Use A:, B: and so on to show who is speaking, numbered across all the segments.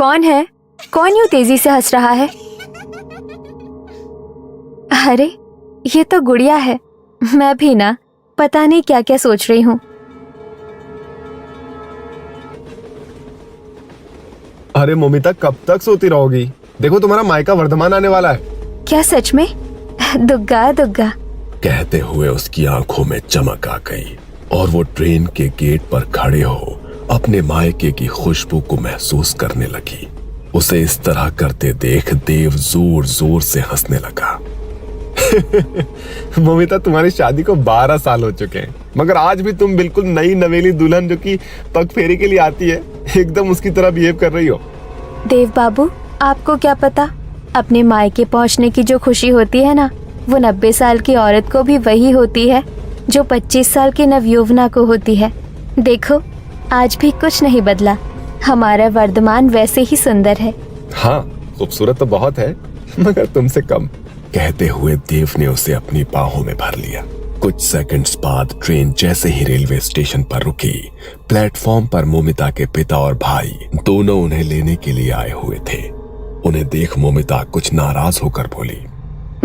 A: कौन है? कौन यूं तेजी से हंस रहा है? अरे ये तो गुड़िया है। मैं भी ना पता नहीं क्या क्या सोच रही हूँ।
B: अरे मोमिता, कब तक सोती रहोगी? देखो तुम्हारा मायका वर्धमान आने वाला है।
A: क्या सच में? दुग्गा दुग्गा।
C: कहते हुए उसकी आंखों में चमक आ गई और वो ट्रेन के गेट पर खड़े हो अपने मायके की खुशबू को महसूस करने लगी। उसे इस तरह करते देख देव जोर जोर से हंसने लगा।
B: मोमिता, तुम्हारी शादी को 12 साल हो चुके हैं, मगर आज भी तुम बिल्कुल नई नवेली दुल्हन जो कि पग फेरी के लिए आती है, एकदम उसकी तरह बिहेव कर रही हो।
A: देव बाबू, आपको क्या पता, अपने मायके पहुंचने की जो खुशी होती है ना, वो 90 साल की औरत को भी वही होती है जो 25 साल की नवयुवना को होती है। देखो, आज भी कुछ नहीं बदला। हमारा वर्धमान वैसे ही सुंदर है।
B: हाँ, खूबसूरत तो बहुत है, मगर तुमसे कम।
C: कहते हुए देव ने उसे अपनी बाहों में भर लिया। कुछ सेकंड्स बाद ट्रेन जैसे ही रेलवे स्टेशन पर रुकी, प्लेटफॉर्म पर मोमिता के पिता और भाई दोनों उन्हें लेने के लिए आए हुए थे। उन्हें देख मोमिता कुछ नाराज होकर बोली,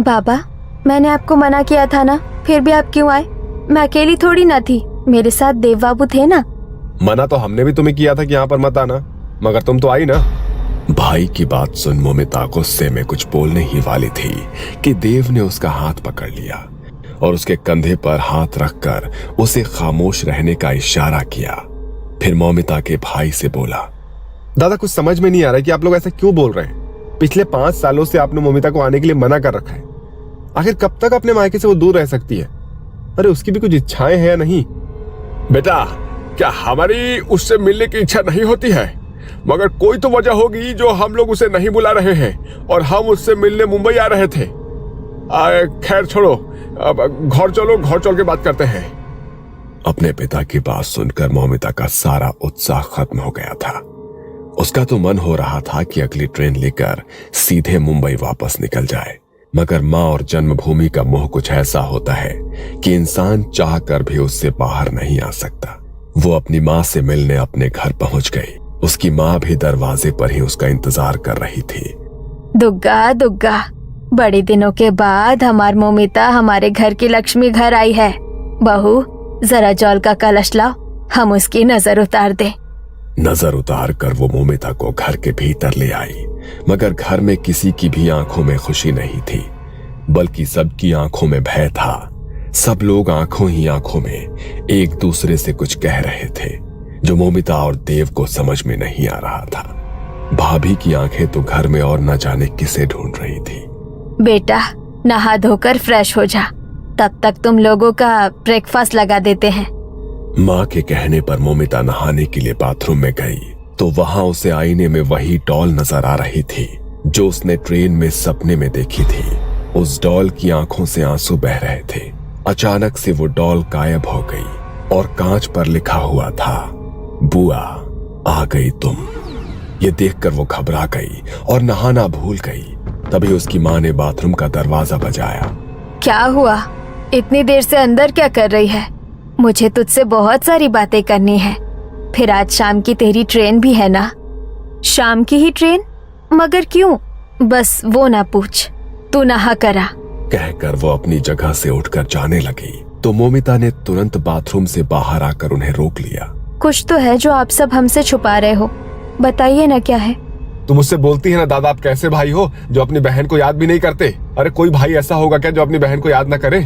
A: बाबा, मैंने आपको मना किया था ना, फिर भी आप क्यों आए? मैं अकेली थोड़ी ना थी, मेरे साथ देव बाबू थे ना।
B: मना तो हमने भी तुम्हें किया था कि यहाँ पर मत आना, मगर तुम तो आई ना।
C: भाई की बात सुन मोमिता गुस्से में कुछ बोलने ही वाली थी कि देव ने उसका हाथ पकड़ लिया और उसके कंधे पर हाथ रखकर उसे खामोश रहने का इशारा किया। फिर मोमिता के भाई से बोला,
B: दादा, कुछ समझ में नहीं आ रहा है कि आप लोग ऐसा क्यों बोल रहे हैं। पिछले 5 सालों से आपने मोमिता को आने के लिए मना कर रखा है। आखिर कब तक अपने मायके से वो दूर रह सकती है? अरे उसकी भी कुछ इच्छाएं हैं या नहीं?
D: बेटा, क्या हमारी उससे मिलने की इच्छा नहीं होती है? मगर कोई तो वजह होगी जो हम लोग उसे नहीं बुला रहे हैं और हम उससे मिलने मुंबई आ रहे थे। खैर छोड़ो, अब घर चलो, घर चल के बात करते हैं।
C: अपने पिता की बात सुनकर मोमिता का सारा उत्साह खत्म हो गया था। उसका तो मन हो रहा था कि अगली ट्रेन लेकर सीधे मुंबई वापस निकल जाए, मगर माँ और जन्मभूमि का मोह कुछ ऐसा होता है कि इंसान चाह कर भी उससे बाहर नहीं आ सकता। वो अपनी माँ से मिलने अपने घर पहुंच गई। उसकी माँ भी दरवाजे पर ही उसका इंतजार कर रही थी।
A: दुग्गा दुग्गा, बड़े दिनों के बाद हमार मोमिता हमारे घर की लक्ष्मी घर आई है। बहू, जरा जल का कलश लाओ, हम उसकी नजर उतार दे।
C: नजर उतार कर वो मोमिता को घर के भीतर ले आई, मगर घर में किसी की भी आंखों में खुशी नहीं थी, बल्कि सबकी आंखों में भय था। सब लोग आंखों ही आंखों में एक दूसरे से कुछ कह रहे थे जो मोमिता और देव को समझ में नहीं आ रहा था। भाभी की आंखें तो घर में और न जाने किसे ढूंढ रही थी।
A: बेटा, नहा धोकर फ्रेश हो जा, तब तक तुम लोगों का ब्रेकफास्ट लगा देते हैं।
C: माँ के कहने पर मोमिता नहाने के लिए बाथरूम में गई तो वहां उसे आईने में वही डॉल नजर आ रही थी जो उसने ट्रेन में सपने में देखी थी। उस डॉल की आंखों से आंसू बह रहे थे। अचानक से वो डॉल गायब हो गई और कांच पर लिखा हुआ था, बुआ आ गई तुम। ये देखकर वो घबरा गई और नहाना भूल गई। तभी उसकी माँ ने बाथरूम का दरवाजा बजाया।
A: क्या हुआ? इतनी देर से अंदर क्या कर रही है? मुझे तुझसे बहुत सारी बातें करनी है। फिर आज शाम की तेरी ट्रेन भी है ना? शाम की ही ट्रेन? मगर क्यों? बस वो ना पूछ, तू नहा करा।
C: कहकर वो अपनी जगह से उठकर जाने लगी तो मोमिता ने तुरंत बाथरूम से बाहर आकर उन्हें रोक लिया।
A: कुछ तो है जो आप सब हमसे छुपा रहे हो, बताइए ना क्या है?
B: तुम मुझसे बोलती है ना दादा, आप कैसे भाई हो जो अपनी बहन को याद भी नहीं करते? अरे कोई भाई ऐसा होगा क्या जो अपनी बहन को याद ना करे?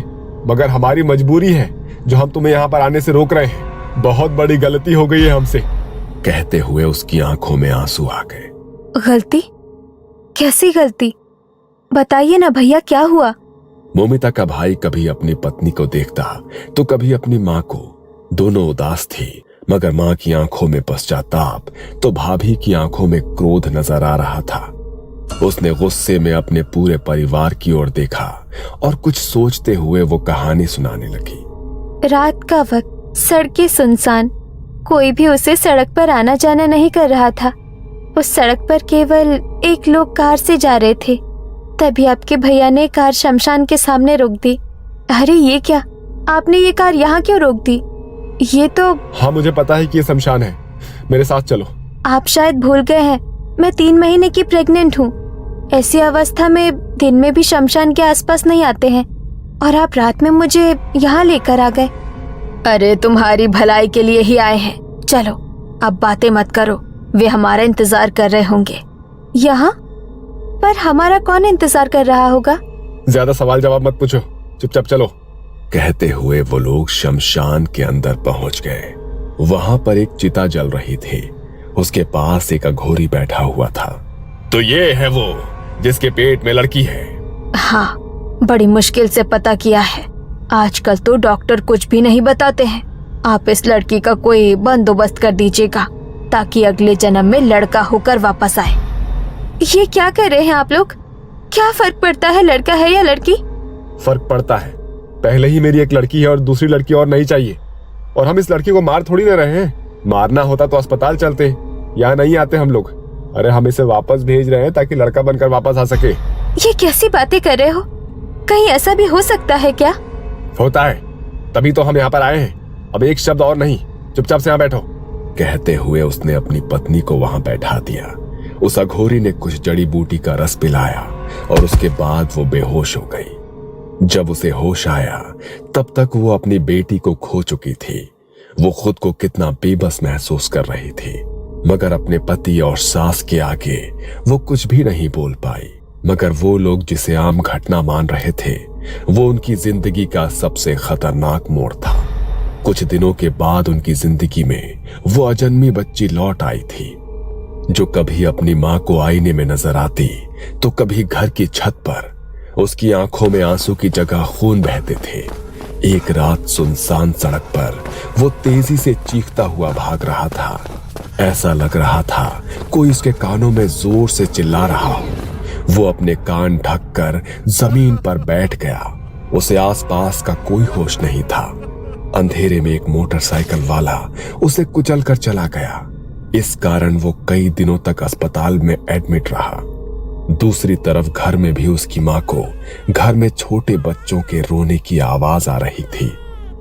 B: मगर हमारी मजबूरी है जो हम तुम्हें यहाँ पर आने से रोक रहे हैं। बहुत बड़ी गलती हो गई है हमसे।
C: कहते हुए उसकी आंखों में आंसू आ गए।
A: गलती? कैसी गलती? बताइए ना भैया, क्या हुआ?
C: मोमिता का भाई कभी अपनी पत्नी को देखता तो कभी अपनी माँ को। दोनों उदास थी, मगर माँ की आंखों में पश्चाताप तो भाभी की आंखों में क्रोध नजर आ रहा था। उसने गुस्से में अपने पूरे परिवार की ओर देखा और कुछ सोचते हुए वो कहानी सुनाने लगी।
A: रात का वक्त, सड़कें सुनसान, कोई भी उसे सड़क पर आना जाना नहीं कर रहा था। उस सड़क पर केवल एक लोग कार से जा रहे थे। तभी आपके भैया ने कार शमशान के सामने रोक दी। अरे ये क्या, आपने ये कार यहाँ क्यों रोक दी? ये तो...
B: हाँ, मुझे पता है कि ये शमशान है, मेरे साथ चलो।
A: आप शायद भूल गए हैं, मैं 3 महीने की प्रेग्नेंट हूँ। ऐसी अवस्था में दिन में भी शमशान के आसपास नहीं आते हैं और आप रात में मुझे यहाँ लेकर आ गए। अरे तुम्हारी भलाई के लिए ही आए हैं। चलो अब बातें मत करो, वे हमारा इंतजार कर रहे होंगे यहाँ। पर हमारा कौन इंतजार कर रहा होगा?
B: ज्यादा सवाल जवाब मत पूछो, चुपचाप चलो।
C: कहते हुए वो लोग शमशान के अंदर पहुंच गए। वहां पर एक चिता जल रही थी। उसके पास एक अघोरी बैठा हुआ था।
B: तो ये है वो जिसके पेट में लड़की है?
A: हाँ, बड़ी मुश्किल से पता किया है। आजकल तो डॉक्टर कुछ भी नहीं बताते हैं। आप इस लड़की का कोई बंदोबस्त कर दीजिएगा ताकि अगले जन्म में लड़का होकर वापस आए। ये क्या कर रहे हैं आप लोग? क्या फर्क पड़ता है लड़का है या लड़की?
B: फर्क पड़ता है। पहले ही मेरी एक लड़की है और दूसरी लड़की और नहीं चाहिए। और हम इस लड़की को मार थोड़ी ना रहे हैं। मारना होता तो अस्पताल चलते, यहाँ नहीं आते हम लोग। अरे हम इसे वापस भेज रहे हैं ताकि लड़का बनकर वापस आ सके।
A: ये कैसी बातें कर रहे हो? कहीं ऐसा भी हो सकता है क्या?
B: होता है, तभी तो हम यहाँ पर आए हैं। अब एक शब्द और नहीं, चुपचाप से यहाँ बैठो।
C: कहते हुए उसने अपनी पत्नी को वहां बैठा दिया। उस अघोरी ने कुछ जड़ी बूटी का रस पिलाया और उसके बाद वो बेहोश हो गई। जब उसे होश आया तब तक वो अपनी बेटी को खो चुकी थी। वो खुद को कितना बेबस महसूस कर रही थी, मगर अपने पति और सास के आगे वो कुछ भी नहीं बोल पाई। मगर वो लोग जिसे आम घटना मान रहे थे, वो उनकी जिंदगी का सबसे खतरनाक मोड़ था। कुछ दिनों के बाद उनकी जिंदगी में वो अजन्मी बच्ची लौट आई थी, जो कभी अपनी माँ को आईने में नजर आती तो कभी घर की छत पर। उसकी आंखों में आंसू की जगह खून बहते थे। एक रात सुनसान सड़क पर वो तेजी से चीखता हुआ भाग रहा था। ऐसा लग रहा था कोई उसके कानों में जोर से चिल्ला रहा हो। वो अपने कान ढककर जमीन पर बैठ गया। उसे आसपास का कोई होश नहीं था। अंधेरे में एक मोटरसाइकिल वाला उसे कुचलकर चला गया। इस कारण वो कई दिनों तक अस्पताल में एडमिट रहा। दूसरी तरफ घर में भी उसकी माँ को घर में छोटे बच्चों के रोने की आवाज आ रही थी।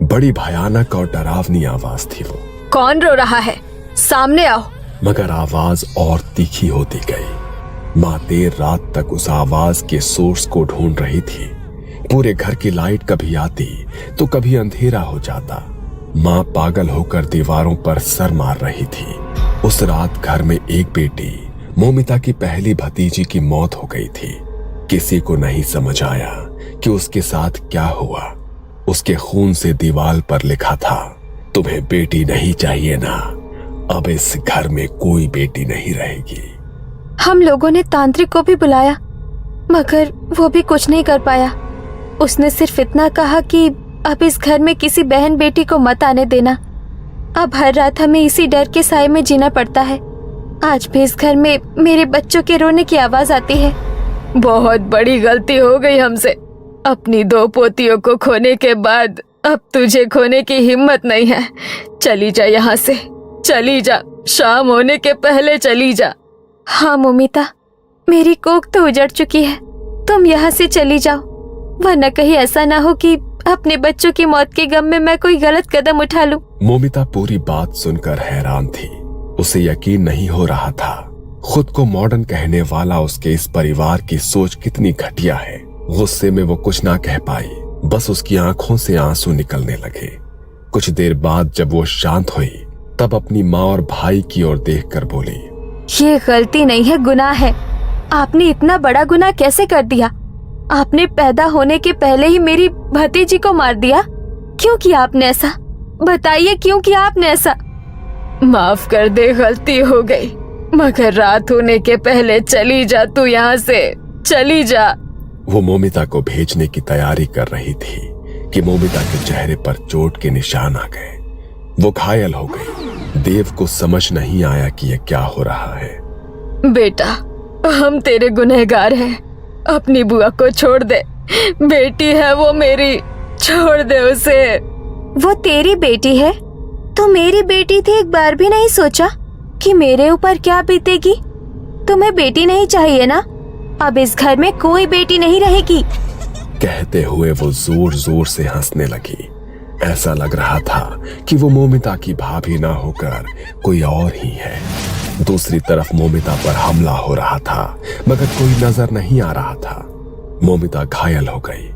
C: बड़ी भयानक और डरावनी आवाज थी वो।
A: कौन रो रहा है? सामने आओ।
C: मगर आवाज और तीखी होती गई। माँ देर रात तक उस आवाज के सोर्स को ढूंढ रही थी। पूरे घर की लाइट कभी आती तो कभी अंधेरा हो जाता। माँ पागल होकर दीवारों पर सर मार रही थी। उस रात घर में एक बेटी मोमिता की पहली भतीजी की मौत हो गई थी। किसी को नहीं समझ आया कि उसके साथ क्या हुआ। उसके खून से दीवार पर लिखा था, तुम्हें बेटी नहीं चाहिए ना, अब इस घर में कोई बेटी नहीं रहेगी।
A: हम लोगों ने तांत्रिक को भी बुलाया, मगर वो भी कुछ नहीं कर पाया। उसने सिर्फ इतना कहा कि अब इस घर में किसी बहन बेटी को मत आने देना। अब हर रात हमें इसी डर के साए में जीना पड़ता है। आज भी इस घर में मेरे बच्चों के रोने की आवाज आती है। बहुत बड़ी गलती हो गई हमसे। अपनी 2 पोतियों को खोने के बाद अब तुझे खोने की हिम्मत नहीं है। चली जा यहाँ से, चली जा। शाम होने के पहले चली जा। हाँ मोमिता, मेरी कोख तो उजड़ चुकी है। तुम यहाँ से चली जाओ, वरना कहीं ऐसा ना हो कि अपने बच्चों की मौत के गम में मैं कोई गलत कदम उठा लूं।
C: मोमिता पूरी बात सुनकर हैरान थी। उसे यकीन नहीं हो रहा था खुद को मॉडर्न कहने वाला उसके इस परिवार की सोच कितनी घटिया है। गुस्से में वो कुछ ना कह पाई, बस उसकी आंखों से आंसू निकलने लगे। कुछ देर बाद जब वो शांत हुई तब अपनी माँ और भाई की ओर देखकर बोली,
A: ये गलती नहीं है, गुनाह है। आपने इतना बड़ा गुनाह कैसे कर दिया? आपने पैदा होने के पहले ही मेरी भतीजी को मार दिया। क्यों किया आपने ऐसा? बताइए क्यों किया आपने ऐसा? माफ कर दे, गलती हो गई, मगर रात होने के पहले चली जा तू यहाँ से, चली जा।
C: वो मोमिता को भेजने की तैयारी कर रही थी कि मोमिता के चेहरे पर चोट के निशान आ गए। वो घायल हो गई। देव को समझ नहीं आया कि ये क्या हो रहा है।
A: बेटा, हम तेरे गुनहगार हैं। अपनी बुआ को छोड़ दे। बेटी है वो मेरी, छोड़ दे उसे। वो तेरी बेटी है? तो मेरी बेटी थी, एक बार भी नहीं सोचा कि मेरे ऊपर क्या बीतेगी? तुम्हें बेटी नहीं चाहिए ना? अब इस घर में कोई बेटी नहीं रहेगी।
C: कहते हुए वो जोर जोर से हंसने लगी। ऐसा लग रहा था कि वो मोमिता की भाभी ना होकर कोई और ही है। दूसरी तरफ मोमिता पर हमला हो रहा था, मगर कोई नजर नहीं आ रहा था। मोमिता घायल हो गई।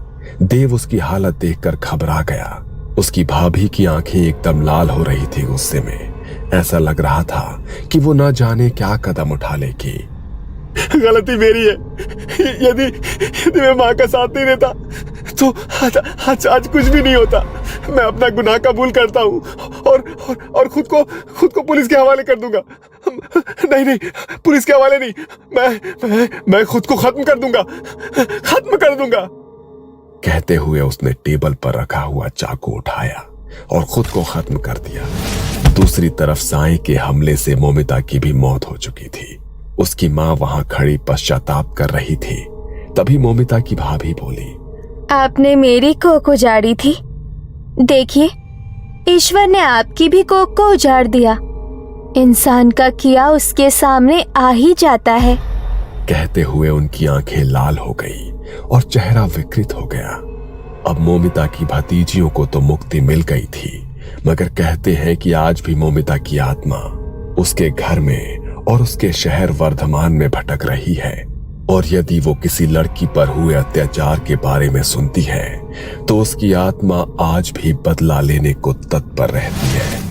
C: देव उसकी हालत देखकर घबरा गया। उसकी भाभी की आंखें एकदम लाल हो रही थी गुस्से में। ऐसा लग रहा था कि वो न जाने क्या कदम उठा लेगी।
B: गलती मेरी है। यदि मैं माँ का साथ नहीं देता तो आज कुछ भी नहीं होता। मैं अपना गुनाह कबूल करता हूँ और खुद को पुलिस के हवाले कर दूंगा। नहीं, पुलिस के हवाले नहीं। मैं खुद को खत्म कर दूंगा।
C: कहते हुए उसने टेबल पर रखा हुआ चाकू उठाया और खुद को खत्म कर दिया। दूसरी तरफ साईं के हमले से मोमिता की भी मौत हो चुकी थी। उसकी माँ वहां खड़ी पश्चाताप कर रही थी। तभी मोमिता की भाभी बोली,
A: आपने मेरी कोख उजाड़ी थी, देखिए ईश्वर ने आपकी भी कोख को उजाड़ दिया। इंसान का किया उसके सामने आ ही जाता है।
C: कहते हुए उनकी आंखें लाल हो गई और चेहरा विकृत हो गया। अब मोमिता की भतीजियों को तो मुक्ति मिल गई थी, मगर कहते हैं कि आज भी मोमिता की आत्मा उसके घर में और उसके शहर वर्धमान में भटक रही है। और यदि वो किसी लड़की पर हुए अत्याचार के बारे में सुनती है तो उसकी आत्मा आज भी बदला लेने को तत्पर रहती है।